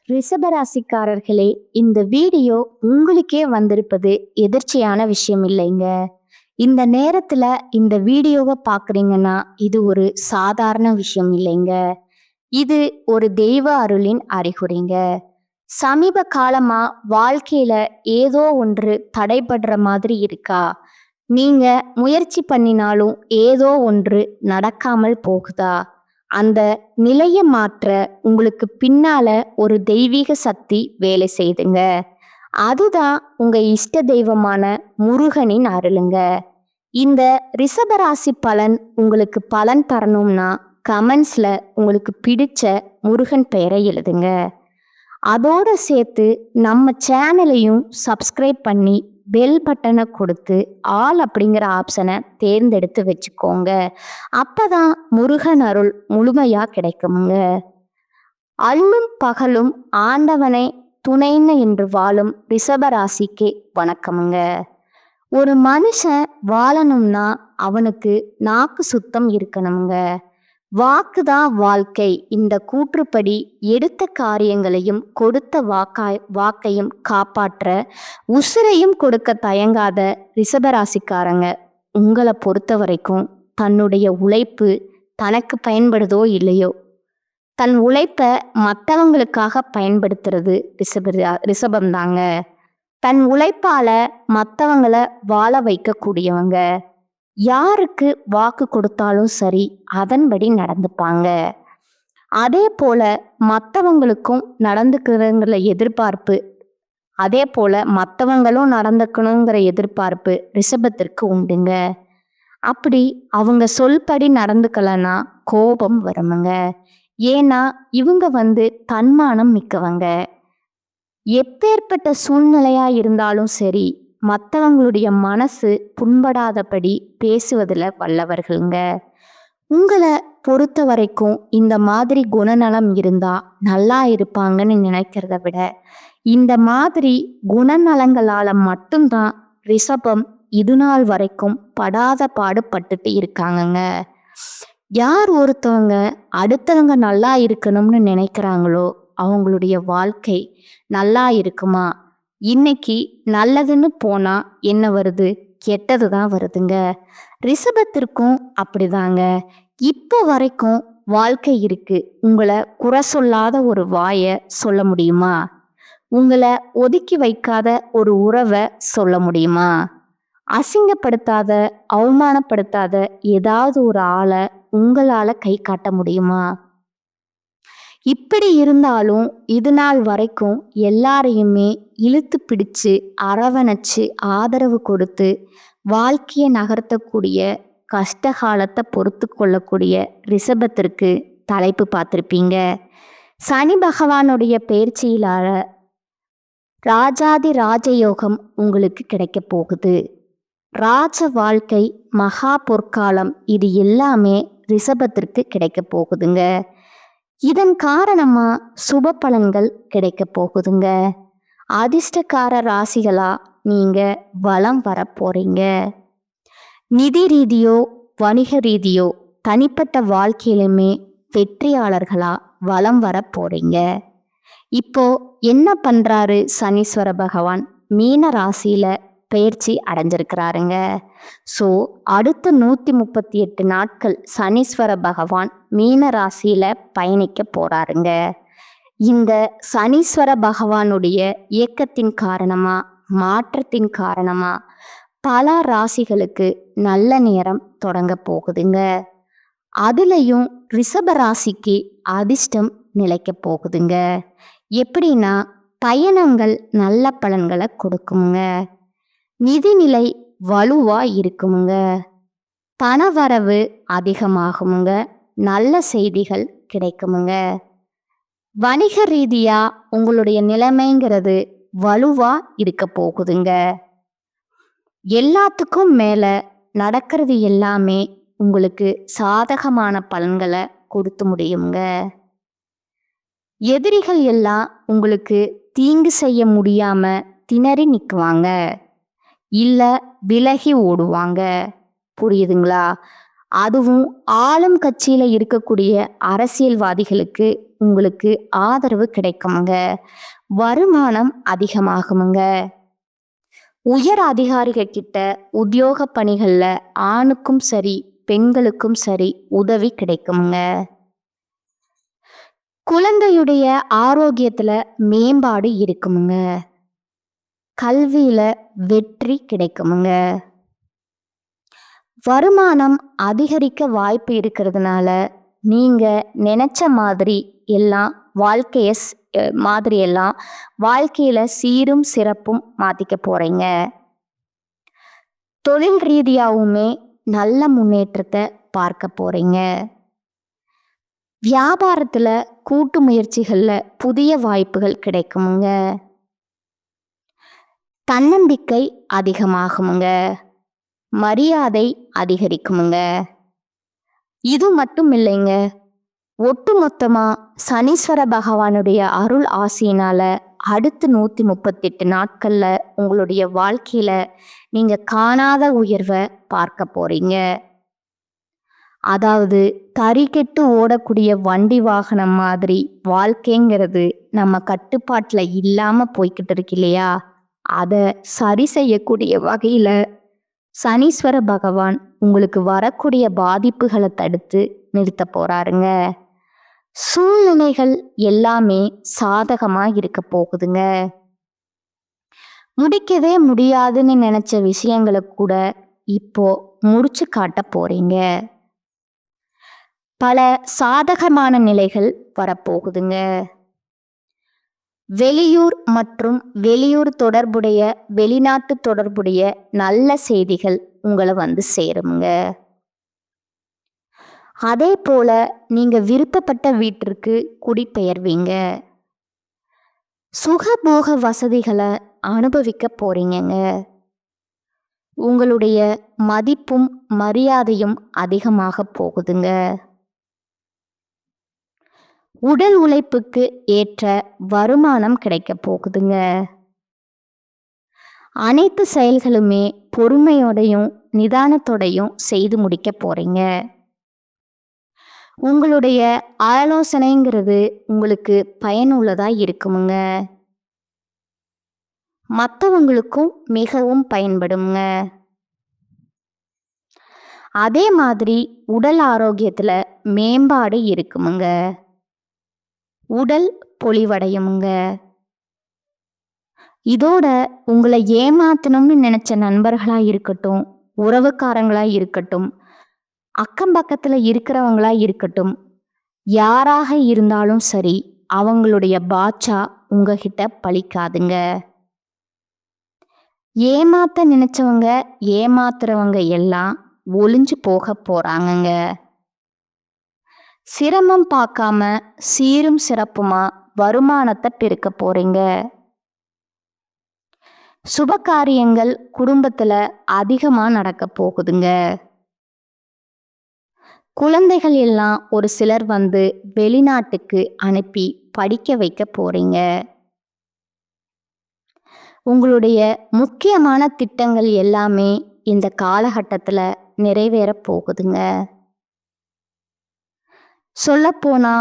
ரிஷபராசிக்காரர்களே, இந்த வீடியோ உங்களுக்கே வந்திருப்பது எதிர்ச்சியான விஷயம் இல்லைங்க. இந்த நேரத்துல இந்த வீடியோவை பார்க்குறீங்கன்னா இது ஒரு சாதாரண விஷயம் இல்லைங்க. இது ஒரு தெய்வ அருளின் அறிகுறிங்க. சமீப காலமா வாழ்க்கையில ஏதோ ஒன்று தடைபடுற மாதிரி இருக்கா? நீங்க முயற்சி பண்ணினாலும் ஏதோ ஒன்று நடக்காமல் போகுதா? அந்த நிலைய மாற்ற உங்களுக்கு பின்னால ஒரு தெய்வீக சக்தி வேலை செய்துங்க. அதுதான் உங்க இஷ்ட தெய்வமான முருகனின் அருளுங்க. இந்த ரிஷபராசி பலன் உங்களுக்கு பலன் தரணும்னா கமெண்ட்ஸ்ல உங்களுக்கு பிடிச்ச முருகன் பெயரை எழுதுங்க. அதோட சேர்த்து நம்ம சேனலையும் சப்ஸ்கிரைப் பண்ணி பெல் பட்டனை கொடுத்து ஆல் அப்படிங்கிற ஆப்ஷனை தேர்ந்தெடுத்து வச்சுக்கோங்க. அப்பதான் முருகன் அருள் முழுமையா கிடைக்குங்க. அல்லும் பகலும் ஆண்டவனை துணைன்னு என்று வாழும் ரிஷபராசிக்கு வணக்கமுங்க. ஒரு மனுஷன் வாழணும்னா அவனுக்கு நாக்கு சுத்தம் இருக்கணுங்க. வாக்குதான் வாழ்க்கை. இந்த கூற்றுப்படி எடுத்த காரியங்களையும் கொடுத்த வாக்கையும் காப்பாற்ற உசிரையும் கொடுக்க தயங்காத ரிஷபராசிக்காரங்க உங்களை பொறுத்த வரைக்கும் தன்னுடைய உழைப்பு தனக்கு பயன்படுதோ இல்லையோ, தன் உழைப்பை மற்றவங்களுக்காக பயன்படுத்துறது ரிஷபம்தாங்க. தன் உழைப்பால மற்றவங்களை வாழ வைக்கக்கூடியவங்க. யாருக்கு வாக்கு கொடுத்தாலும் சரி அதன்படி நடந்துப்பாங்க. அதே போல மற்றவங்களுக்கும் நடந்துக்கிறங்கிற எதிர்பார்ப்பு, அதே போல மற்றவங்களும் நடந்துக்கணுங்கிற எதிர்பார்ப்பு ரிஷபத்திற்கு உண்டுங்க. அப்படி அவங்க சொல்படி நடந்துக்கலன்னா கோபம் வருமுங்க. ஏன்னா இவங்க தன்மானம் மிக்கவங்க. எப்பேற்பட்ட சூழ்நிலையா இருந்தாலும் சரி மற்றவங்களுடைய மனசு புண்படாதபடி பேசுவதில் வல்லவர்களுங்க. உங்களை பொறுத்த வரைக்கும் இந்த மாதிரி குணநலம் இருந்தா நல்லா இருப்பாங்கன்னு நினைக்கிறத விட இந்த மாதிரி குணநலங்களால மட்டும்தான் ரிஷபம் இது நாள் வரைக்கும் படாத பாடுபட்டுட்டு இருக்காங்கங்க. யார் ஒருத்தவங்க அடுத்தவங்க நல்லா இருக்கணும்னு நினைக்கிறாங்களோ அவங்களுடைய வாழ்க்கை நல்லா இருக்குமா? இன்னைக்கு நல்லதுன்னு போனா என்ன வருது? கெட்டது தான் வருதுங்க. ரிஷபத்திற்கும் அப்படிதாங்க. இப்போ வரைக்கும் வாழ்க்கை இருக்கு. உங்களை குறை சொல்லாத ஒரு வாயை சொல்ல முடியுமா? உங்களை ஒதுக்கி வைக்காத ஒரு உறவை சொல்ல முடியுமா? அசிங்கப்படுத்தாத, அவமானப்படுத்தாத ஏதாவது ஒரு ஆளை உங்களால கை காட்ட முடியுமா? இப்படி இருந்தாலும் இது நாள் வரைக்கும் எல்லாரையுமே இழுத்து பிடிச்சு அரவணைச்சு ஆதரவு கொடுத்து வாழ்க்கையை நகர்த்தக்கூடிய கஷ்டகாலத்தை பொறுத்து கொள்ளக்கூடிய ரிஷபத்திற்கு தலைப்பு பார்த்துருப்பீங்க. சனி பகவானுடைய பயிற்சியிலான ராஜாதி ராஜயோகம் உங்களுக்கு கிடைக்க போகுது. ராஜ வாழ்க்கை, மகா பொற்காலம், இது எல்லாமே ரிஷபத்திற்கு கிடைக்க போகுதுங்க. இதன் காரணமா சுப பலன்கள் கிடைக்க போகுதுங்க. அதிர்ஷ்டக்கார ராசிகளா நீங்க வலம் வர போறீங்க. நிதி ரீதியோ வணிக ரீதியோ தனிப்பட்ட வாழ்க்கையிலுமே வெற்றியாளர்களா வலம் வர போறீங்க. இப்போ என்ன பண்றாரு சனீஸ்வர பகவான்? மீன ராசியில பயிற்சி அடைஞ்சிருக்கிறாருங்க. ஸோ அடுத்த 138 நாட்கள் சனீஸ்வர பகவான் மீன ராசியில பயணிக்க போறாருங்க. இந்த சனீஸ்வர பகவானுடைய இயக்கத்தின் காரணமா, மாற்றத்தின் காரணமா பல ராசிகளுக்கு நல்ல நேரம் தொடங்க போகுதுங்க. அதுலயும் ரிஷப ராசிக்கு அதிர்ஷ்டம் நிலைக்க போகுதுங்க. எப்படின்னா பயணங்கள் நல்ல பலன்களை கொடுக்குமுங்க. நிதிநிலை வலுவா இருக்குமுங்க. பணவரவு அதிகமாகுமுங்க. நல்ல செய்திகள் கிடைக்குமுங்க. வணிக ரீதியா உங்களுடைய நிலைமைங்கிறது வலுவா இருக்க போகுதுங்க. எல்லாத்துக்கும் மேல நடக்கிறது எல்லாமே உங்களுக்கு சாதகமான பலன்களை கொடுத்து முடியுங்க. எதிரிகள் எல்லாம் உங்களுக்கு தீங்கு செய்ய முடியாம திணறி நிற்குவாங்க, இல்ல விலகி ஓடுவாங்க. புரியுதுங்களா? அதுவும் ஆளும் கட்சியில இருக்கக்கூடிய அரசியல்வாதிகளுக்கு உங்களுக்கு ஆதரவு கிடைக்குமுங்க. வருமானம் அதிகமாகுமுங்க. உயர் அதிகாரிகள் கிட்ட உத்தியோக பணிகள்ல ஆணுக்கும் சரி பெண்களுக்கும் சரி உதவி கிடைக்குமுங்க. குழந்தையுடைய ஆரோக்கியத்துல மேம்பாடு இருக்குமுங்க. கல்வியில வெற்றி கிடைக்குமுங்க. வருமானம் அதிகரிக்க வாய்ப்பு இருக்கிறதுனால நீங்க நினைச்ச மாதிரி எல்லாம் வாழ்க்கையில சீரும் சிறப்பும் மாத்திக்க போறீங்க. தொழில் ரீதியாவுமே நல்ல முன்னேற்றத்தை பார்க்க போறீங்க. வியாபாரத்துல கூட்டு முயற்சிகள்ல புதிய வாய்ப்புகள் கிடைக்குமுங்க. தன்னம்பிக்கை அதிகமாகுமுங்க. மரியாதை அதிகரிக்குமுங்க. இது மட்டும் இல்லைங்க, ஒட்டுமொத்தமா சனீஸ்வர பகவானுடைய அருள் ஆசியினால அடுத்து 138 நாட்கள்ல உங்களுடைய வாழ்க்கையில நீங்க காணாத உயர்வை பார்க்க போறீங்க. அதாவது தறிகெட்டு ஓடக்கூடிய வண்டி வாகனம் மாதிரி வாழ்க்கைங்கிறது நம்ம கட்டுப்பாட்டுல இல்லாம போய்கிட்டு இருக்கு இல்லையா, அதை சரி செய்யக்கூடிய வகையில சனீஸ்வர பகவான் உங்களுக்கு வரக்கூடிய பாதிப்புகளை தடுத்து நிறுத்த போறாருங்க. சூழ்நிலைகள் எல்லாமே சாதகமா இருக்க போகுதுங்க. முடிக்கவே முடியாதுன்னு நினைச்ச விஷயங்களை கூட இப்போ முடிச்சு காட்ட போறீங்க. பல சாதகமான நிலைகள் வரப்போகுதுங்க. வெளியூர் மற்றும் வெளிநாட்டு தொடர்புடைய நல்ல செய்திகள் உங்களை வந்து சேருங்க. அதே போல நீங்க விருப்பப்பட்ட வீட்டிற்கு குடிபெயர்வீங்க. சுகபோக வசதிகளை அனுபவிக்க போறீங்க. உங்களுடைய மதிப்பும் மரியாதையும் அதிகமாக போகுதுங்க. உடல் உழைப்புக்கு ஏற்ற வருமானம் கிடைக்க போகுதுங்க. அனைத்து செயல்களுமே பொறுமையோடையும் நிதானத்தோடையும் செய்து முடிக்க போறீங்க. உங்களுடைய ஆலோசனைங்கிறது உங்களுக்கு பயனுள்ளதா இருக்குமுங்க. மற்றவங்களுக்கும் மிகவும் பயன்படுங்க. அதே மாதிரி உடல் ஆரோக்கியத்துல மேம்பாடு இருக்குமுங்க. உடல் பொலிவடையுமுங்க. இதோட உங்களை ஏமாத்தணும்னு நினைச்ச நண்பர்களா இருக்கட்டும், உறவுக்காரங்களா இருக்கட்டும், அக்கம் பக்கத்துல இருக்கிறவங்களா இருக்கட்டும், யாராக இருந்தாலும் சரி அவங்களுடைய பாட்சா உங்ககிட்ட பலிக்காதுங்க. ஏமாத்த நினைச்சவங்க ஏமாத்துறவங்க எல்லாம் ஒளிஞ்சு போக போறாங்கங்க. சிரமம் பார்க்காம சீரும் சிறப்புமா வருமானத்தை பெருக்க போறீங்க. சுப காரியங்கள் குடும்பத்துல அதிகமா நடக்க போகுதுங்க. குழந்தைகள் எல்லாம் ஒரு சிலர் வந்து வெளிநாட்டுக்கு அனுப்பி படிக்க வைக்க போறீங்க. உங்களுடைய முக்கியமான திட்டங்கள் எல்லாமே இந்த காலகட்டத்துல நிறைவேற போகுதுங்க. சொல்லப்போனா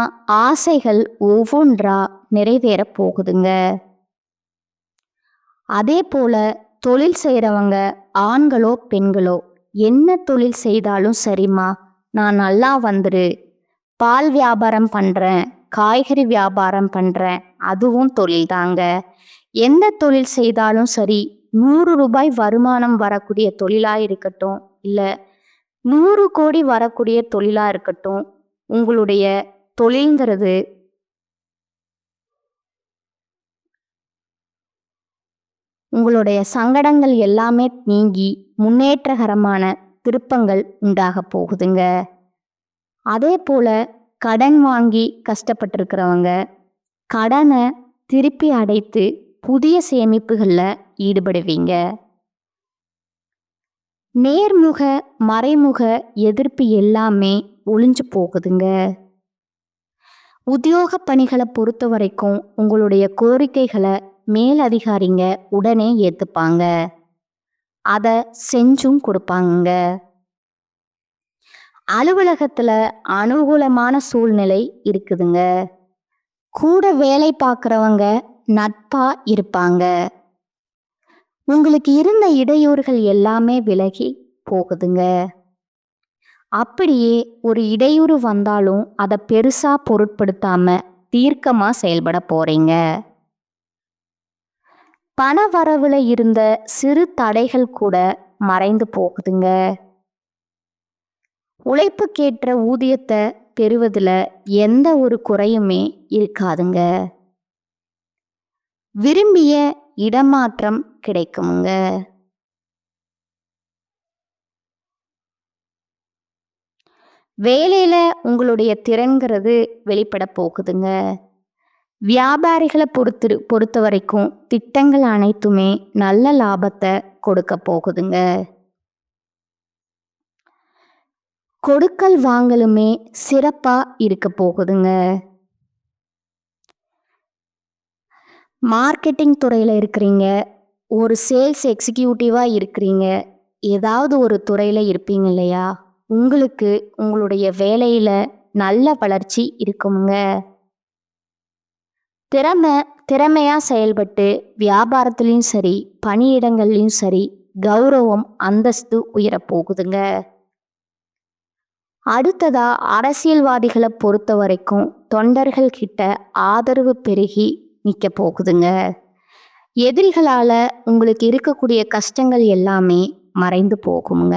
ஆசைகள் ஒவ்வொன்றா நிறைவேற போகுதுங்க. அதே போல தொழில் செய்கிறவங்க ஆண்களோ பெண்களோ என்ன தொழில் செய்தாலும் சரிம்மா, நான் நல்லா வந்துரு, பால் வியாபாரம் பண்ணுறேன், காய்கறி வியாபாரம் பண்ணுறேன், அதுவும் தொழில் தாங்க. எந்த தொழில் செய்தாலும் சரி, 100 ரூபாய் வருமானம் வரக்கூடிய தொழிலாக இருக்கட்டும், இல்லை 100 கோடி வரக்கூடிய தொழிலாக இருக்கட்டும், உங்களுடைய தொழில்ங்கிறது உங்களுடைய சங்கடங்கள் எல்லாமே நீங்கி முன்னேற்றகரமான திருப்பங்கள் உண்டாக போகுதுங்க. அதே போல கடன் வாங்கி கஷ்டப்பட்டிருக்கிறவங்க கடனை திருப்பி அடைத்து புதிய சேமிப்புகளில் ஈடுபடுவீங்க. நேர்முக மறைமுக எதிர்ப்பு எல்லாமே ஒளிஞ்சு போகுதுங்க. உத்தியோக பணிகளை பொறுத்த வரைக்கும் உங்களுடைய கோரிக்கைகளை மேலதிகாரிங்க உடனே ஏற்றுப்பாங்க, அதை செஞ்சும் கொடுப்பாங்க. அலுவலகத்துல அனுகூலமான சூழ்நிலை இருக்குதுங்க. கூட வேலை பார்க்குறவங்க நட்பா இருப்பாங்க. உங்களுக்கு இருந்த இடையூறுகள் எல்லாமே விலகி போகுதுங்க. அப்படியே ஒரு இடையூறு வந்தாலும் அதை பெருசா பொருட்படுத்தாம தீர்க்கமா செயல்பட போறீங்க. பண வரவுல இருந்த சிறு தடைகள் கூட மறைந்து போகுதுங்க. உழைப்புக்கேற்ற ஊதியத்தை பெறுவதுல எந்த ஒரு குறையுமே இருக்காதுங்க. விரும்பிய இடமாற்றம் கிடைக்குமுங்க. வேலையில உங்களுடைய திறன்கிறது வெளிப்பட போகுதுங்க. வியாபாரிகளை பொறுத்த வரைக்கும் திட்டங்கள் அனைத்துமே நல்ல லாபத்தை கொடுக்க போகுதுங்க. கொடுக்கல் வாங்கலுமே சிறப்பா இருக்க போகுதுங்க. மார்க்கெட்டிங் துறையில் இருக்கிறீங்க, ஒரு சேல்ஸ் எக்ஸிக்யூட்டிவாக இருக்கிறீங்க, ஏதாவது ஒரு துறையில் இருப்பீங்க இல்லையா, உங்களுக்கு உங்களுடைய வேலையில் நல்ல வளர்ச்சி இருக்குங்க. திறமையாக செயல்பட்டு வியாபாரத்துலேயும் சரி பணியிடங்கள்லையும் சரி கௌரவம் அந்தஸ்து உயரப்போகுதுங்க. அடுத்ததா அரசியல்வாதிகளை பொறுத்த வரைக்கும் தொண்டர்கள் கிட்ட ஆதரவு பெருகி நிற்க போகுதுங்க. எதிரிகளால உங்களுக்கு இருக்கக்கூடிய கஷ்டங்கள் எல்லாமே மறைந்து போகுங்க.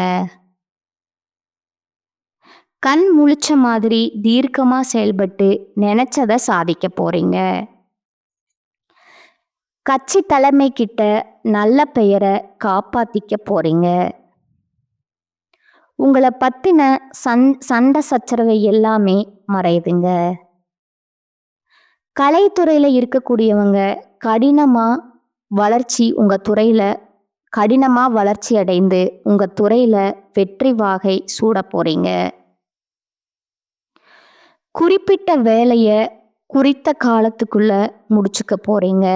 கண் முழிச்ச மாதிரி தீர்க்கமா செயல்பட்டு நினைச்சதை சாதிக்க போறீங்க. கட்சி தலைமை கிட்ட நல்ல பெயரை காப்பாத்திக்க போறீங்க. உங்களை பத்தின சண்டை சச்சரவை எல்லாமே மறையுதுங்க. கலைத்துறையில இருக்கக்கூடியவங்க கடினமா வளர்ச்சி அடைந்து உங்க துறையில வெற்றி வாகை சூட போறீங்க. குறிப்பிட்ட வேலைய குறித்த காலத்துக்குள்ள முடிச்சுக்க போறீங்க.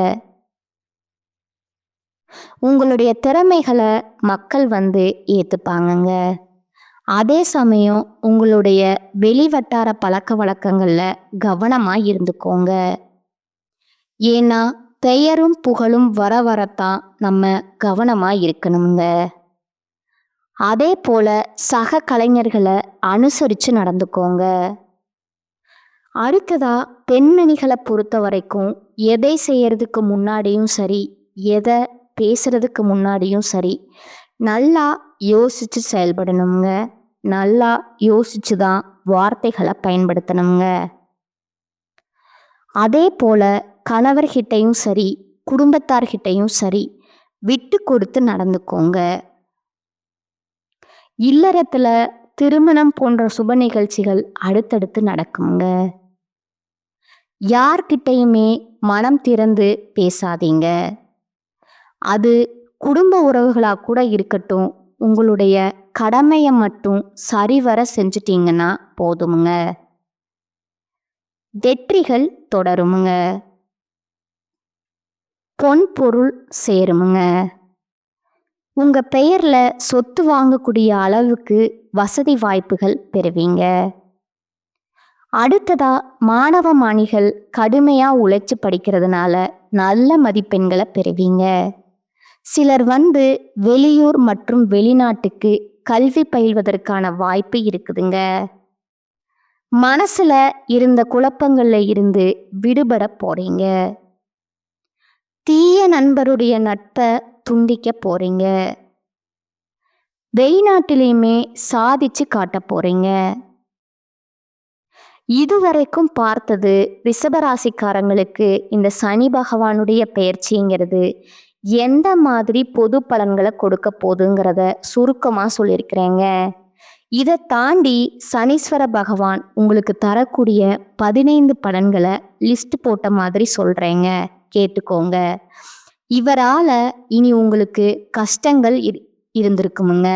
உங்களுடைய திறமைகளை மக்கள் ஏத்துப்பாங்கங்க. அதே சமயம் உங்களுடைய வெளிவட்டார பழக்க வழக்கங்கள்ல கவனமா இருந்துக்கோங்க. ஏன்னா பெயரும் புகழும் வர வரத்தான் நம்ம கவனமா இருக்கணுங்க. அதே போல சக கலைஞர்களை அனுசரிச்சு நடந்துக்கோங்க. அடுத்ததா பெண்மணிகளை பொறுத்த வரைக்கும் எதை செய்யறதுக்கு முன்னாடியும் சரி எதை பேசுறதுக்கு முன்னாடியும் சரி நல்லா யோசிச்சு செயல்படணுங்க. நல்லா யோசிச்சு தான் வார்த்தைகளை பயன்படுத்தணுங்க. அதே போல கணவர்கிட்டையும் சரி குடும்பத்தார்கிட்டையும் சரி விட்டு கொடுத்து நடந்துக்கோங்க. இல்லறத்துல திருமணம் போன்ற சுப நிகழ்ச்சிகள் அடுத்தடுத்து நடக்குங்க. யார்கிட்டையுமே மனம் திறந்து பேசாதீங்க. அது குடும்ப உறவுகளா கூட இருக்கட்டும், உங்களுடைய கடமையை மட்டும் சரிவர செஞ்சிட்டீங்கன்னா போதுமுங்க. வெற்றிகள் தொடருமுங்க. பொன் பொருள் சேருமுங்க. உங்க பெயர்ல சொத்து வாங்கக்கூடிய அளவுக்கு வசதி வாய்ப்புகள் பெறுவீங்க. அடுத்ததா மாணவ மாணிகள் கடுமையா உழைச்சு படிக்கிறதுனால நல்ல மதிப்பெண்களை பெறுவீங்க. சிலர் வெளியூர் மற்றும் வெளிநாட்டுக்கு கல்வி பயில்வதற்கான வாய்ப்பு இருக்குதுங்க. மனசுல இருந்த குழப்பங்கள்ல இருந்து விடுபட போறீங்க. தீய நண்பருடைய நட்பை துண்டிக்க போறீங்க. வெளிநாட்டிலையுமே சாதிச்சு காட்ட போறீங்க. இதுவரைக்கும் பார்த்தது ரிஷபராசிக்காரங்களுக்கு இந்த சனி பகவானுடைய பெயர்ச்சிங்கிறது எந்த மாதிரி பொது பலன்களை கொடுக்க போகுதுங்கிறத சுருக்கமாக சொல்லியிருக்கிறேங்க. இதை தாண்டி சனீஸ்வர பகவான் உங்களுக்கு தரக்கூடிய 15 பலன்களை லிஸ்ட் போட்ட மாதிரி சொல்கிறேங்க, கேட்டுக்கோங்க. இவரால் இனி உங்களுக்கு கஷ்டங்கள் இருந்திருக்குமுங்க.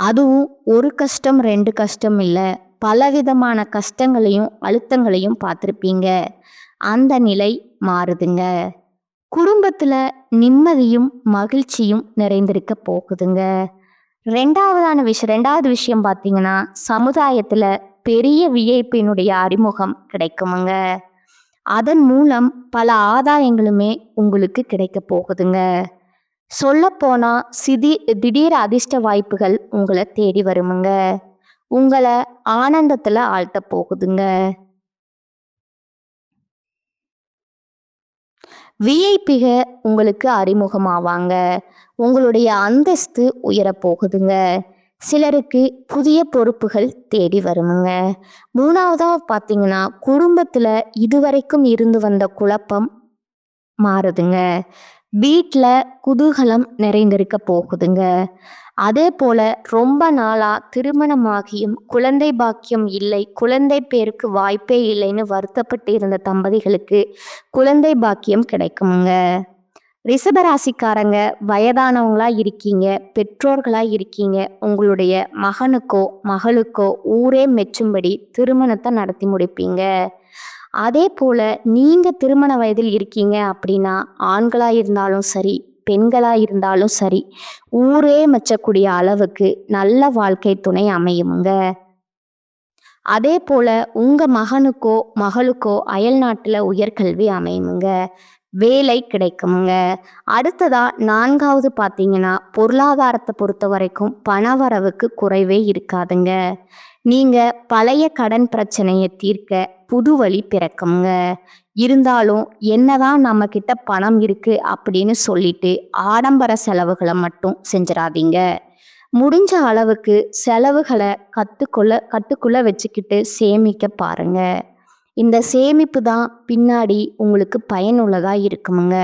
அதுவும் ஒரு கஷ்டம் 2 கஷ்டம் இல்லை, பலவிதமான கஷ்டங்களையும் அழுத்தங்களையும் பார்த்துருப்பீங்க. அந்த நிலை மாறுதுங்க. குடும்பத்தில் நிம்மதியும் மகிழ்ச்சியும் நிறைந்திருக்க போகுதுங்க. ரெண்டாவது விஷயம் பார்த்தீங்கன்னா, சமுதாயத்துல பெரிய விஐபியினுடைய அறிமுகம் கிடைக்குமுங்க. அதன் மூலம் பல ஆதாயங்களுமே உங்களுக்கு கிடைக்க போகுதுங்க. சொல்லப்போனா திடீர் அதிர்ஷ்ட வாய்ப்புகள் உங்களை தேடி வருமுங்க. உங்களை ஆனந்தத்துல ஆழ்த்த போகுதுங்க. விஐபிக உங்களுக்கு அறிமுகமாவாங்க. உங்களுடைய அந்தஸ்து உயரப் போகுதுங்க. சிலருக்கு புதிய பொறுப்புகள் தேடி வருமுங்க. 3வதா பார்த்தீங்கன்னா, குடும்பத்துல இதுவரைக்கும் இருந்து வந்த குழப்பம் மாறுதுங்க. வீட்ல குதூகலம் நிறைந்திருக்க போகுதுங்க. அதே போல ரொம்ப நாளா திருமணமாகியும் குழந்தை பாக்கியம் இல்லை, குழந்தை பேருக்கு வாய்ப்பே இல்லைன்னு வருத்தப்பட்டு இருந்த தம்பதிகளுக்கு குழந்தை பாக்கியம் கிடைக்குமுங்க. ரிஷபராசிக்காரங்க வயதானவங்களா இருக்கீங்க, பெற்றோர்களா இருக்கீங்க, உங்களுடைய மகனுக்கோ மகளுக்கோ ஊரே மெச்சும்படி திருமணத்தை நடத்தி முடிப்பீங்க. அதே போல நீங்க திருமண வயதில் இருக்கீங்க அப்படின்னா, ஆண்களா இருந்தாலும் சரி, பெண்களா இருந்தாலும் சரி, ஊரே மெச்சக்கூடிய அளவுக்கு நல்ல வாழ்க்கை துணை அமையுமுங்க. அதே போல உங்க மகனுக்கோ மகளுக்கோ அயல் நாட்டுல உயர்கல்வி அமையுமுங்க. வேலை கிடைக்குமுங்க. அடுத்ததா 4வது பார்த்தீங்கன்னா, பொருளாதாரத்தை பொறுத்த வரைக்கும் பணவரவுக்கு குறைவே இருக்காதுங்க. நீங்க பழைய கடன் பிரச்சனையை தீர்க்க புது வழி பிறக்குங்க. இருந்தாலும் என்னதான் நம்ம கிட்ட பணம் இருக்கு அப்படின்னு சொல்லிட்டு ஆடம்பர செலவுகளை மட்டும் செஞ்சிடாதீங்க. முடிஞ்ச அளவுக்கு செலவுகளை கட்டுக்குள்ள வச்சுக்கிட்டு சேமிக்க பாருங்க. இந்த சேமிப்பு தான் பின்னாடி உங்களுக்கு பயனுள்ளதா இருக்குமுங்க.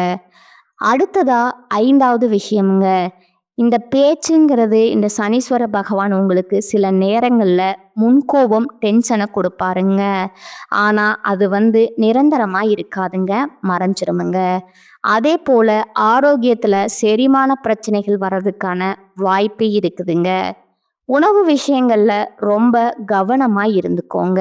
அடுத்ததா 5வது விஷயமுங்க. இந்த பேச்சுங்கிறது இந்த சனீஸ்வர பகவான் உங்களுக்கு சில நேரங்கள்ல முன்கோபம் டென்ஷனை கொடுப்பாருங்க. ஆனா அது நிரந்தரமா இருக்காதுங்க, மறைஞ்சிருமுங்க. அதே போல ஆரோக்கியத்துல செரிமான பிரச்சனைகள் வர்றதுக்கான வாய்ப்பு இருக்குதுங்க. உணவு விஷயங்கள்ல ரொம்ப கவனமா இருந்துக்கோங்க.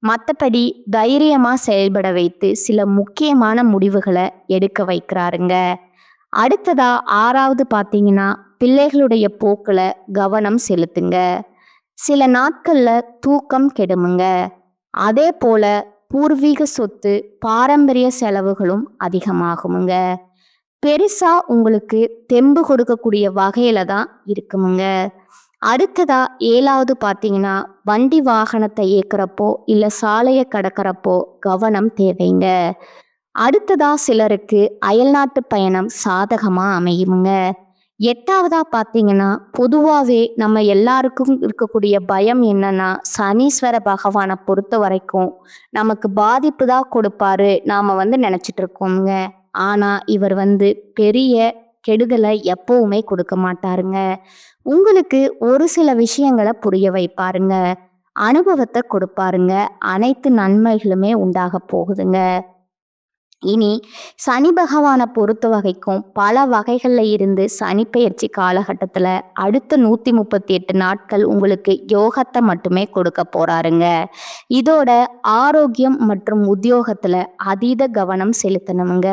மற்றபடி தைரியமா செயல்பட வைத்து சில முக்கியமான முடிவுகளை எடுக்க வைக்கிறாருங்க. அடுத்ததா 6வது பார்த்தீங்கன்னா, பிள்ளைகளுடைய போக்குல கவனம் செலுத்துங்க. சில நாட்கள்ல தூக்கம் கெடுமுங்க. அதே போல பூர்வீக சொத்து, பாரம்பரிய செலவுகளும் அதிகமாகுமுங்க. பெருசா உங்களுக்கு தெம்பு கொடுக்கக்கூடிய வகையில தான் இருக்குமுங்க. அடுத்ததா 7வது பார்த்தீங்கன்னா, வண்டி வாகனத்தை இயக்குறப்போ இல்லை சாலையை கடக்கிறப்போ கவனம் தேவைங்க. அடுத்ததா சிலருக்கு அயல்நாட்டு பயணம் சாதகமா அமையுமுங்க. 8வதா பார்த்தீங்கன்னா, பொதுவாகவே நம்ம எல்லாருக்கும் இருக்கக்கூடிய பயம் என்னன்னா, சனீஸ்வர பகவானை பொறுத்த வரைக்கும் நமக்கு பாதிப்பு தான் கொடுப்பாரு நாம நினைச்சிட்டு இருக்கோங்க. ஆனா இவர் பெரிய கெடுதலை எப்பவுமே கொடுக்க மாட்டாருங்க. உங்களுக்கு ஒரு சில விஷயங்களை புரிய வைப்பாருங்க. அனுபவத்தை கொடுப்பாருங்க. அனைத்து நன்மைகளுமே உண்டாக போகுதுங்க. இனி சனி பகவானை பொறுத்த வகைக்கும் பல வகைகள்ல இருந்து சனி பெயர்ச்சி காலகட்டத்துல அடுத்த 138 நாட்கள் உங்களுக்கு யோகத்தை மட்டுமே கொடுக்க போறாருங்க. இதோட ஆரோக்கியம் மற்றும் உத்தியோகத்துல அதீத கவனம் செலுத்தணுங்க.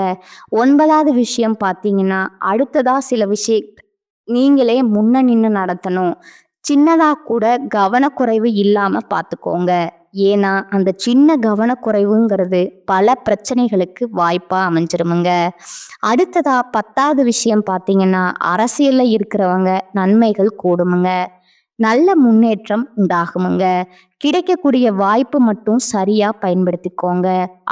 9வது விஷயம் பார்த்தீங்கன்னா, அடுத்ததா சில விஷயம் நீங்களே முன்ன நின்று நடத்தணும். சின்னதா கூட கவனக்குறைவு இல்லாம பார்த்துக்கோங்க. ஏன்னா அந்த சின்ன கவனக்குறைவுங்கிறது பல பிரச்சனைகளுக்கு வாய்ப்பா அமைஞ்சிருமுங்க. அடுத்ததா 10வது விஷயம் பார்த்தீங்கன்னா, அரசியல்ல இருக்கிறவங்க நன்மைகள் கூடுமுங்க. நல்ல முன்னேற்றம் உண்டாகுமுங்க. கிடைக்கக்கூடிய வாய்ப்பு மட்டும் சரியா பயன்படுத்திக்கோங்க.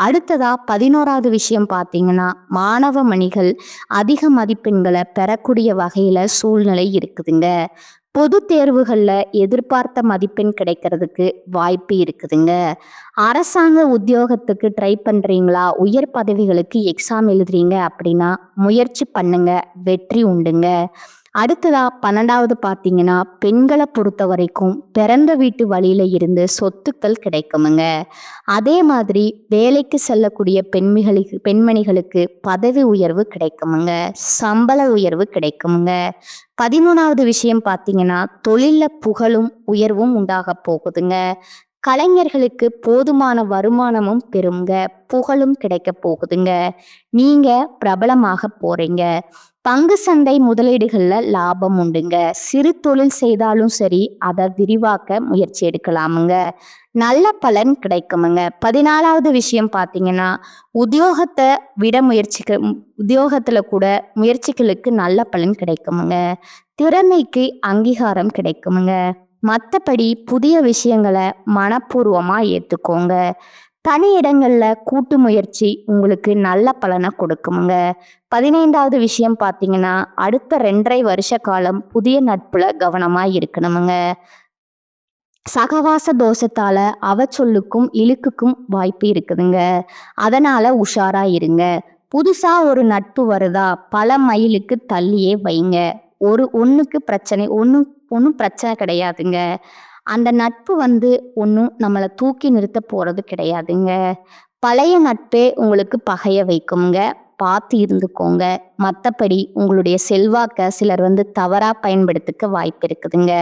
அடுத்ததா 11வது விஷயம் பார்த்தீங்கன்னா, மாணவ மணிகள் அதிக மதிப்பெண்களை பெறக்கூடிய வகையில சூழ்நிலை இருக்குதுங்க. பொது தேர்வுகள்ல எதிர்பார்த்த மதிப்பெண் கிடைக்கிறதுக்கு வாய்ப்பு இருக்குதுங்க. அரசாங்க உத்தியோகத்துக்கு ட்ரை பண்றீங்களா, உயர் பதவிகளுக்கு எக்ஸாம் எழுதுறீங்க அப்படின்னா முயற்சி பண்ணுங்க, வெற்றி உண்டுங்க. அடுத்ததா 12வது பார்த்தீங்கன்னா, பெண்களை பொறுத்த வரைக்கும் பிறந்த வீட்டு வழியில இருந்து சொத்துக்கள் கிடைக்குமுங்க. அதே மாதிரி வேலைக்கு செல்லக்கூடிய பெண்மணிகளுக்கு பதவி உயர்வு கிடைக்குமுங்க, சம்பள உயர்வு கிடைக்குமுங்க. 13வது விஷயம் பார்த்தீங்கன்னா, தொழில புகழும் உயர்வும் உண்டாக போகுதுங்க. கலைஞர்களுக்கு போதுமான வருமானமும் பெறுங்க, புகழும் கிடைக்க போகுதுங்க. நீங்க பிரபலமாக போறீங்க. பங்கு சந்தை முதலீடுகள்ல லாபம் உண்டுங்க. சிறு தொழில் செய்தாலும் சரி, அதை விரிவாக்க முயற்சி எடுக்கலாமுங்க. நல்ல பலன் கிடைக்குமுங்க. 14வது விஷயம் பார்த்தீங்கன்னா, உத்தியோகத்தை விட உத்தியோகத்துல கூட முயற்சிகளுக்கு நல்ல பலன் கிடைக்குமுங்க. திறமைக்கு அங்கீகாரம் கிடைக்குமுங்க. மற்றபடி புதிய விஷயங்களை மனப்பூர்வமா ஏத்துக்கோங்க. தனி இடங்கள்ல கூட்டு முயற்சி உங்களுக்கு நல்ல பலனை கொடுக்குமுங்க. 15வது விஷயம் பார்த்தீங்கன்னா, அடுத்த 2.5 வருஷ காலம் புதிய நட்புல கவனமா இருக்கணுமுங்க. சகவாச தோஷத்தால அவச்சொல்லுக்கும் இழுக்குக்கும் வாய்ப்பு இருக்குதுங்க. அதனால உஷாரா இருங்க. புதுசா ஒரு நட்பு வருதா, பல மைலுக்கு தள்ளியே வைங்க. ஒன்றும் பிரச்சனை கிடையாதுங்க. அந்த நட்பு ஒன்றும் நம்மளை தூக்கி நிறுத்த போறது கிடையாதுங்க. பழைய நட்பே உங்களுக்கு பகைய வைக்குங்க. பார்த்து இருந்துக்கோங்க. மற்றபடி உங்களுடைய செல்வாக்க சிலர் தவறா பயன்படுத்திக்க வாய்ப்பு இருக்குதுங்க.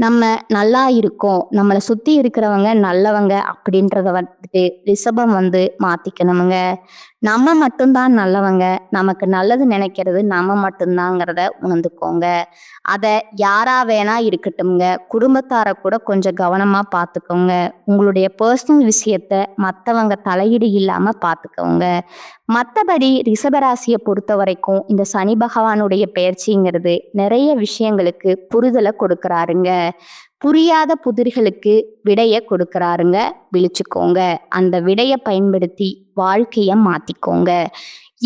நம்ம நல்லா இருக்கோம், நம்மளை சுத்தி இருக்கிறவங்க நல்லவங்க அப்படின்றத ரிஷபம் மாத்திக்கணுமுங்க. நம்ம மட்டும்தான் நல்லவங்க, நமக்கு நல்லது நினைக்கிறது நம்ம மட்டும்தாங்கிறத உணர்ந்துக்கோங்க. அதை யாரா வேணா இருக்கட்டும்ங்க, குடும்பத்தாரை கூட கொஞ்சம் கவனமா பார்த்துக்கோங்க. உங்களுடைய பர்சனல் விஷயத்த மற்றவங்க தலையீடு இல்லாம பார்த்துக்கோங்க. மற்றபடி ரிஷபராசியை பொறுத்த வரைக்கும் இந்த சனி பகவானுடைய பெயர்ச்சிங்கிறது நிறைய விஷயங்களுக்கு புரிதலை கொடுக்கறாருங்க. புரியாத புதிர்களுக்கு விடைய கொடுக்கறாருங்க. விழிச்சுக்கோங்க. அந்த விடையை பயன்படுத்தி வாழ்க்கைய மாத்திக்கோங்க.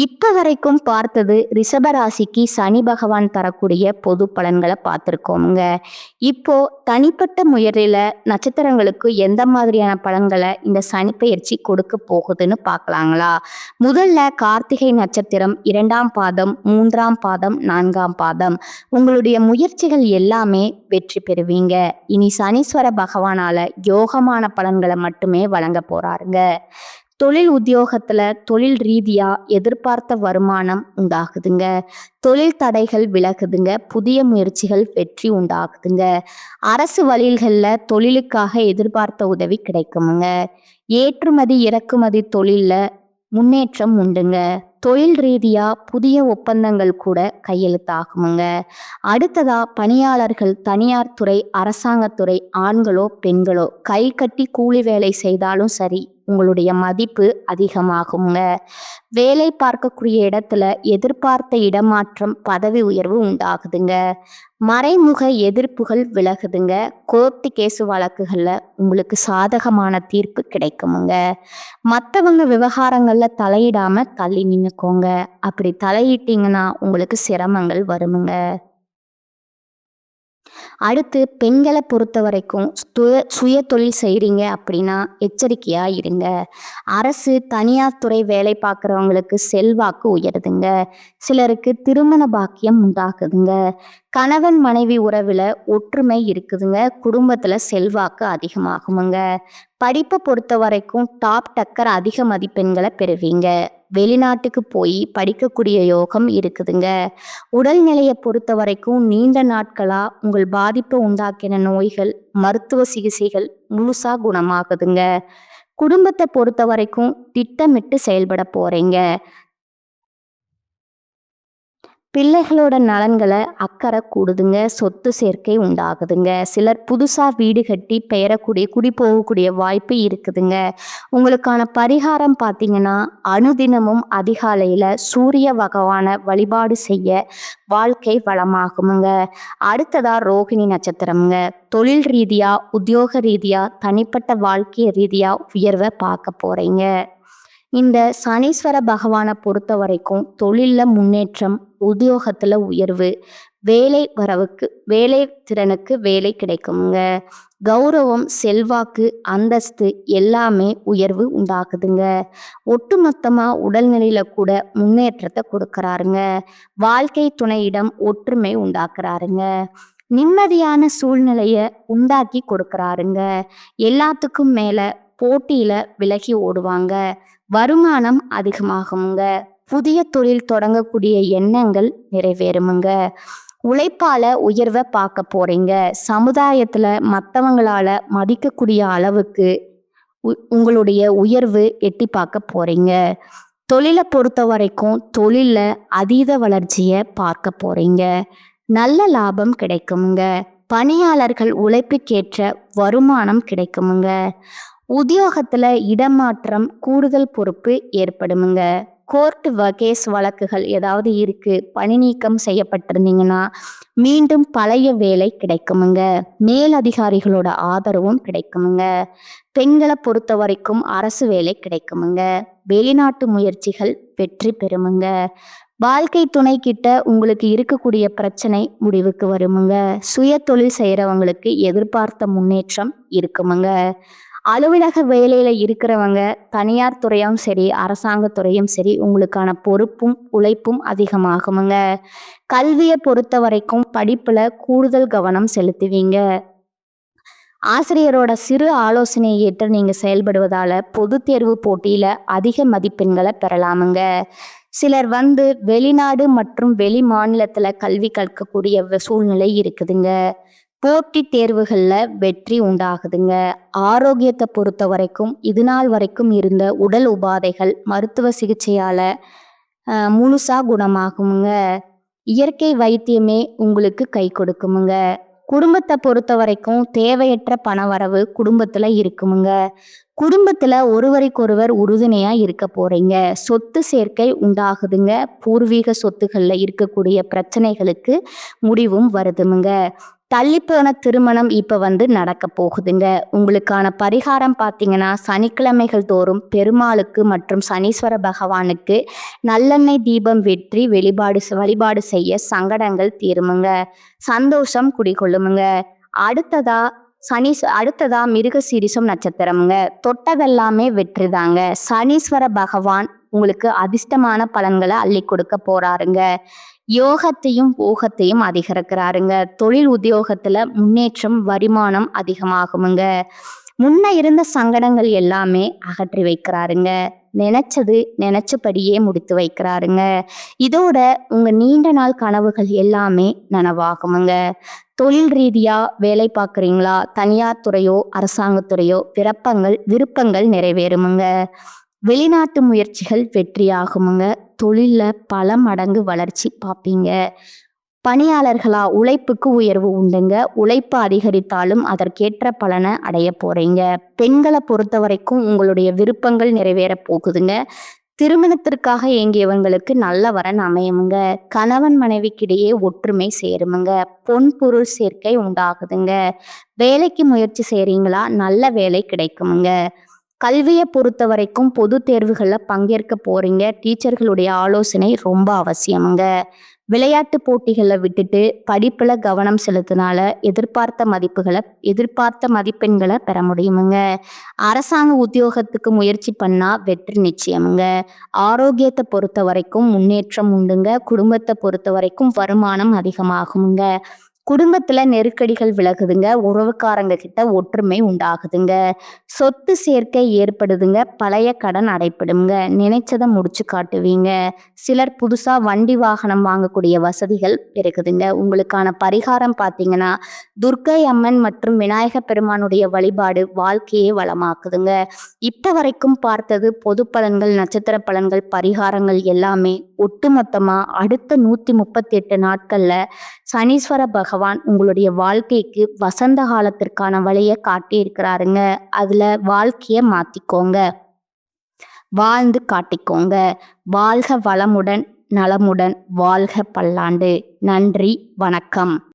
இப்ப வரைக்கும் பார்த்தது ரிஷபராசிக்கு சனி பகவான் தரக்கூடிய பொது பலன்களை பார்த்துருக்கோமுங்க. இப்போ தனிப்பட்ட முயற்சியில நட்சத்திரங்களுக்கு எந்த மாதிரியான பலன்களை இந்த சனி பெயர்ச்சி கொடுக்க போகுதுன்னு பார்க்கலாங்களா? முதல்ல கார்த்திகை நட்சத்திரம் 2ஆம் பாதம், 3ஆம் பாதம், 4ஆம் பாதம். உங்களுடைய முயற்சிகள் எல்லாமே வெற்றி பெறுவீங்க. இனி சனீஸ்வர பகவானால யோகமான பலன்களை மட்டுமே வழங்க போறாருங்க. தொழில் உத்தியோகத்துல தொழில் ரீதியா எதிர்பார்த்த வருமானம் உண்டாகுதுங்க. தொழில் தடைகள் விலகுதுங்க. புதிய முயற்சிகள் வெற்றி உண்டாகுதுங்க. அரசு வழிகள்ல தொழிலுக்காக எதிர்பார்த்த உதவி கிடைக்குமுங்க. ஏற்றுமதி இறக்குமதி தொழில்ல முன்னேற்றம் உண்டுங்க. தொழில் ரீதியா புதிய ஒப்பந்தங்கள் கூட கையெழுத்தாகுமுங்க. அடுத்ததா பணியாளர்கள் தனியார் துறை, அரசாங்கத்துறை, ஆண்களோ பெண்களோ கை கட்டி கூலி வேலை செய்தாலும் சரி, உங்களுடைய மதிப்பு அதிகமாகுங்க. வேலை பார்க்கக்கூடிய இடத்துல எதிர்பார்த்த இடமாற்றம், பதவி உயர்வு உண்டாகுதுங்க. மறைமுக எதிர்ப்புகள் விலகுதுங்க. கோர்ட்டு கேசு வழக்குகள்ல உங்களுக்கு சாதகமான தீர்ப்பு கிடைக்குமுங்க. மற்றவங்க விவகாரங்கள்ல தலையிடாம தள்ளி நின்னுக்கோங்க. அப்படி தலையிட்டீங்கன்னா உங்களுக்கு சிரமங்கள் வருமுங்க. அடுத்து பெண்களை பொறுத்த வரைக்கும் சுய தொழில் செய்கிறீங்க அப்படின்னா எச்சரிக்கையா இருங்க. அரசு தனியார் துறை வேலை பார்க்குறவங்களுக்கு செல்வாக்கு உயருதுங்க. சிலருக்கு திருமண பாக்கியம் உண்டாகுதுங்க. கணவன் மனைவி உறவில் ஒற்றுமை இருக்குதுங்க. குடும்பத்தில் செல்வாக்கு அதிகமாகுமுங்க. படிப்பை பொறுத்த வரைக்கும் டாப் டக்கர் அதிக மதிப்பெண்களை பெறுவீங்க. வெளிநாட்டுக்கு போய் படிக்கக்கூடிய யோகம் இருக்குதுங்க. உடல்நிலையை பொறுத்த வரைக்கும் நீண்ட நாட்களா உங்கள் பாதிப்பை உண்டாக்கின நோய்கள், மருத்துவ சிகிச்சைகள் முழுசா குணமாகுதுங்க. குடும்பத்தை பொறுத்த வரைக்கும் திட்டமிட்டு செயல்பட போறீங்க. பிள்ளைகளோட நலன்களை அக்கறை கூடுதுங்க. சொத்து சேர்க்கை உண்டாகுதுங்க. சிலர் புதுசாக வீடு கட்டி குடி போகக்கூடிய வாய்ப்பு இருக்குதுங்க. உங்களுக்கான பரிகாரம் பார்த்தீங்கன்னா, அனுதினமும் அதிகாலையில் சூரிய பகவானை வழிபாடு செய்ய வாழ்க்கை வளமாகுமுங்க. அடுத்ததா ரோகிணி நட்சத்திரம்ங்க. தொழில் ரீதியா, உத்தியோக ரீதியா, தனிப்பட்ட வாழ்க்கை ரீதியா உயர்வை பார்க்க போறீங்க. இந்த சனீஸ்வர பகவானை பொறுத்த வரைக்கும் தொழிலில் முன்னேற்றம், உத்தியோகத்தில் உயர்வு, வேலை திறனுக்கு வேலை கிடைக்குங்க. கௌரவம், செல்வாக்கு, அந்தஸ்து எல்லாமே உயர்வு உண்டாக்குதுங்க. ஒட்டுமொத்தமாக உடல்நிலையில கூட முன்னேற்றத்தை கொடுக்கறாருங்க. வாழ்க்கை துணையிடம் ஒற்றுமை உண்டாக்குறாருங்க. நிம்மதியான சூழ்நிலையை உண்டாக்கி கொடுக்கறாருங்க. எல்லாத்துக்கும் மேல போட்டியில விலகி ஓடுவாங்க. வருமானம் அதிகமாகுங்க. புதிய தொழில் தொடங்கக்கூடிய எண்ணங்கள் நிறைவேறுமுங்க. உழைப்பால உயர்வை பார்க்க போறீங்க. சமுதாயத்துல மத்தவங்களால மதிக்கக்கூடிய அளவுக்கு உங்களுடைய உயர்வு எட்டி பார்க்க போறீங்க. தொழிலை பொறுத்த வரைக்கும் தொழில்ல அதீத வளர்ச்சியை பார்க்க போறீங்க. நல்ல லாபம் கிடைக்குமுங்க. பணியாளர்கள் உழைப்புக்கேற்ற வருமானம் கிடைக்குமுங்க. உத்தியோகத்துல இடமாற்றம், கூடுதல் பொறுப்பு ஏற்படுமுங்க. கோர்ட் கேஸ் வழக்குகள் ஏதாவது இருக்கு, பணி நீக்கம் செய்யப்பட்டிருந்தீங்கன்னா மீண்டும் பழைய வேலை கிடைக்குமுங்க. மேலதிகாரிகளோட ஆதரவும் கிடைக்குமுங்க. பெண்களை பொறுத்த வரைக்கும் அரசு வேலை கிடைக்குமுங்க. வெளிநாட்டு முயற்சிகள் வெற்றி பெறுமுங்க. வாழ்க்கை துணை கிட்ட உங்களுக்கு இருக்கக்கூடிய பிரச்சனை முடிவுக்கு வருமுங்க. சுய தொழில் செய்யறவங்களுக்கு எதிர்பார்த்த முன்னேற்றம் இருக்குமுங்க. அலுவலக வேலையில இருக்கிறவங்க தனியார் துறையும் சரி, அரசாங்க துறையும் சரி, உங்களுக்கான பொறுப்பும் உழைப்பும் அதிகமாகுமுங்க. கல்வியை பொறுத்த வரைக்கும் படிப்புல கூடுதல் கவனம் செலுத்துவீங்க. ஆசிரியரோட சிறு ஆலோசனையை ஏற்று நீங்க செயல்படுவதால பொது தேர்வு போட்டியில அதிக மதிப்பெண்களை பெறலாமுங்க. சிலர் வெளிநாடு மற்றும் வெளி மாநிலத்துல கல்வி கற்கக்கூடிய சூழ்நிலை இருக்குதுங்க. போட்டி தேர்வுகள்ல வெற்றி உண்டாகுதுங்க. ஆரோக்கியத்தை பொறுத்த வரைக்கும் இது நாள் வரைக்கும் இருந்த உடல் உபாதைகள் மருத்துவ சிகிச்சையால முழுசா குணமாகுமுங்க. இயற்கை வைத்தியமே உங்களுக்கு கை கொடுக்குமுங்க. குடும்பத்தை பொறுத்த வரைக்கும் தேவையற்ற பணவரவு குடும்பத்துல இருக்குமுங்க. குடும்பத்துல ஒருவருக்கொருவர் உறுதுணையா இருக்க போறீங்க. சொத்து சேர்க்கை உண்டாகுதுங்க. பூர்வீக சொத்துக்கள்ல இருக்கக்கூடிய பிரச்சனைகளுக்கு முடிவும் வருதுமுங்க. தள்ளிப்போன திருமணம் இப்ப நடக்க போகுதுங்க. உங்களுக்கான பரிகாரம் பார்த்தீங்கன்னா சனிக்கிழமைகள் தோறும் பெருமாளுக்கு மற்றும் சனீஸ்வர பகவானுக்கு நல்லெண்ணெய் தீபம் வெற்றி வழிபாடு செய்ய சங்கடங்கள் தீருமுங்க. சந்தோஷம் குடிகொள்ளுமுங்க. அடுத்ததா மிருகசீரிசம் நட்சத்திரமுங்க. தொட்டதெல்லாமே வெற்றிதாங்க. சனீஸ்வர பகவான் உங்களுக்கு அதிர்ஷ்டமான பலன்களை அள்ளி கொடுக்க போறாருங்க. யோகத்தையும் ஊகத்தையும் அதிகரிக்கிறாருங்க. தொழில் உத்தியோகத்துல முன்னேற்றம், வருமானம் அதிகமாகுமுங்க. முன்ன இருந்த சங்கடங்கள் எல்லாமே அகற்றி வைக்கிறாருங்க. நினைச்சபடியே முடித்து வைக்கிறாருங்க. இதோட உங்க நீண்ட நாள் கனவுகள் எல்லாமே நனவாகுமுங்க. தொழில் ரீதியா வேலை பார்க்குறீங்களா? தனியார் துறையோ அரசாங்கத்துறையோ விருப்பங்கள் நிறைவேறுமுங்க. வெளிநாட்டு முயற்சிகள் வெற்றியாகுமுங்க. தொழில்ல பல மடங்கு வளர்ச்சி பார்ப்பீங்க. பணியாளர்களா உழைப்புக்கு உயர்வு உண்டுங்க. உழைப்பு அதிகரித்தாலும் அதற்கேற்ற பலனை அடைய போறீங்க. பெண்களை பொறுத்த வரைக்கும் உங்களுடைய விருப்பங்கள் நிறைவேற போகுதுங்க. திருமணத்திற்காக ஏங்கியவங்களுக்கு நல்ல வரன் அமையுமுங்க. கணவன் மனைவிக்கிடையே ஒற்றுமை சேருமுங்க. பொன் பொருள் சேர்க்கை உண்டாகுதுங்க. வேலைக்கு முயற்சி செய்றீங்களா? நல்ல வேலை கிடைக்குமுங்க. கல்வியை பொறுத்த வரைக்கும் பொது தேர்வுகளில் பங்கேற்க போறீங்க. டீச்சர்களுடைய ஆலோசனை ரொம்ப அவசியமுங்க. விளையாட்டு போட்டிகளில் விட்டுட்டு படிப்புல கவனம் செலுத்தினால எதிர்பார்த்த மதிப்பெண்களை பெற முடியுமுங்க. அரசாங்க உத்தியோகத்துக்கு முயற்சி பண்ணா வெற்றி நிச்சயமுங்க. ஆரோக்கியத்தை பொறுத்த வரைக்கும் முன்னேற்றம் உண்டுங்க. குடும்பத்தை பொறுத்த வரைக்கும் வருமானம் அதிகமாகுமுங்க. குடும்பத்துல நெருக்கடிகள் விலகுதுங்க. உறவுக்காரங்க கிட்ட ஒற்றுமை உண்டாகுதுங்க. சொத்து சேர்க்கை ஏற்படுதுங்க. பழைய கடன் அடைப்படுங்க. நினைச்சதை முடிச்சு காட்டுவீங்க. சிலர் புதுசா வண்டி வாகனம் வாங்கக்கூடிய வசதிகள் பெருகுதுங்க. உங்களுக்கான பரிகாரம் பார்த்தீங்கன்னா துர்க்கை அம்மன் மற்றும் விநாயக பெருமானுடைய வழிபாடு வாழ்க்கையே வளமாக்குதுங்க. இப்ப வரைக்கும் பார்த்தது பொது பலன்கள், நட்சத்திர பலன்கள், பரிகாரங்கள் எல்லாமே ஒட்டுமொத்தமா அடுத்த 138 நாட்கள்ல சனீஸ்வர பகவான் உங்களுடைய வாழ்க்கைக்கு வசந்த காலத்திற்கான வழியை காட்டி இருக்கிறாருங்க. அதுல வாழ்க்கைய மாத்திக்கோங்க, வாழ்ந்து காட்டிக்கோங்க. வாழ்க வளமுடன், நலமுடன், வாழ்க பல்லாண்டு. நன்றி, வணக்கம்.